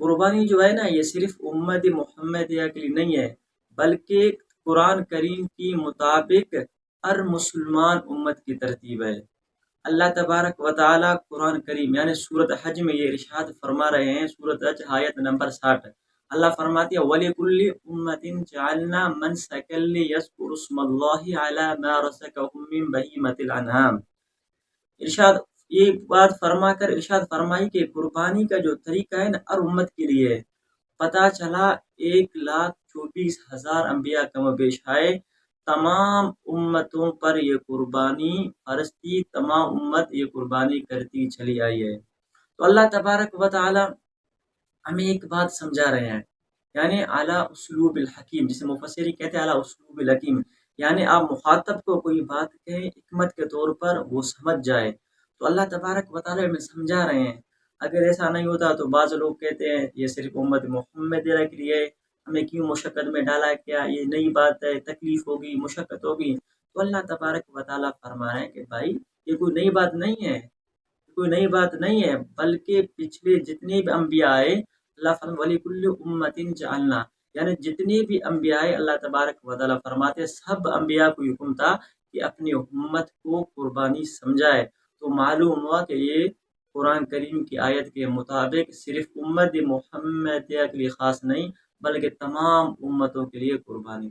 قربانی جو ہے نا یہ صرف امت محمدیہ کے لیے نہیں ہے، بلکہ قرآن کریم کی مطابق ہر مسلمان امت کی ترتیب ہے۔ اللہ تبارک و تعالیٰ قرآن کریم یعنی سورۃ حج میں یہ ارشاد فرما رہے ہیں، سورۃ حج آیت نمبر 60، اللہ فرماتے ہیں وَلِكُلِّ أُمَّةٍ جَعَلْنَا مَنسَكًا لِيَذْكُرُوا اسْمَ اللَّهِ عَلَىٰ مَا رَزَقَهُم مِّن بَهِيمَةِ الْأَنْعَامِ۔ ارشاد یہ بات فرما کر ارشاد فرمائی کہ قربانی کا جو طریقہ ہے نا ہر امت کے لیے ہے۔ پتہ چلا 1,24,000 انبیاء کم و بیش آئے، تمام امتوں پر یہ قربانی فرض تھی، تمام امت یہ قربانی کرتی چلی آئی ہے۔ تو اللہ تبارک و تعالی ہمیں ایک بات سمجھا رہے ہیں، یعنی اعلیٰ اسلوب الحکیم، جسے مفسرین کہتے ہیں اعلیٰ اسلوب الحکیم، یعنی آپ مخاطب کو کوئی بات کہیں حکمت کے طور پر وہ سمجھ جائے، تو اللہ تبارک و تعالی ہمیں سمجھا رہے ہیں۔ اگر ایسا نہیں ہوتا تو بعض لوگ کہتے ہیں یہ صرف امت محمدیہ کے لیے، ہمیں کیوں مشقت میں ڈالا، کیا یہ نئی بات ہے، تکلیف ہوگی، مشقت ہوگی؟ تو اللہ تبارک و تعالیٰ فرما رہے ہیں کہ بھائی یہ کوئی نئی بات نہیں ہے، کوئی نئی بات نہیں ہے، بلکہ پچھلے جتنے بھی انبیاء آئے اللہ فرماتے وَلِكُلِّ أُمَّةٍ جَعَلْنَا، یعنی جتنے بھی انبیاء آئے اللہ تبارک و تعالیٰ فرماتے سب انبیاء کو حکم تھا کہ اپنی امت کو قربانی سمجھائے۔ تو معلوم ہوا کہ یہ قرآن کریم کی آیت کے مطابق صرف امت محمدیہ کے لیے خاص نہیں، بلکہ تمام امتوں کے لیے قربانی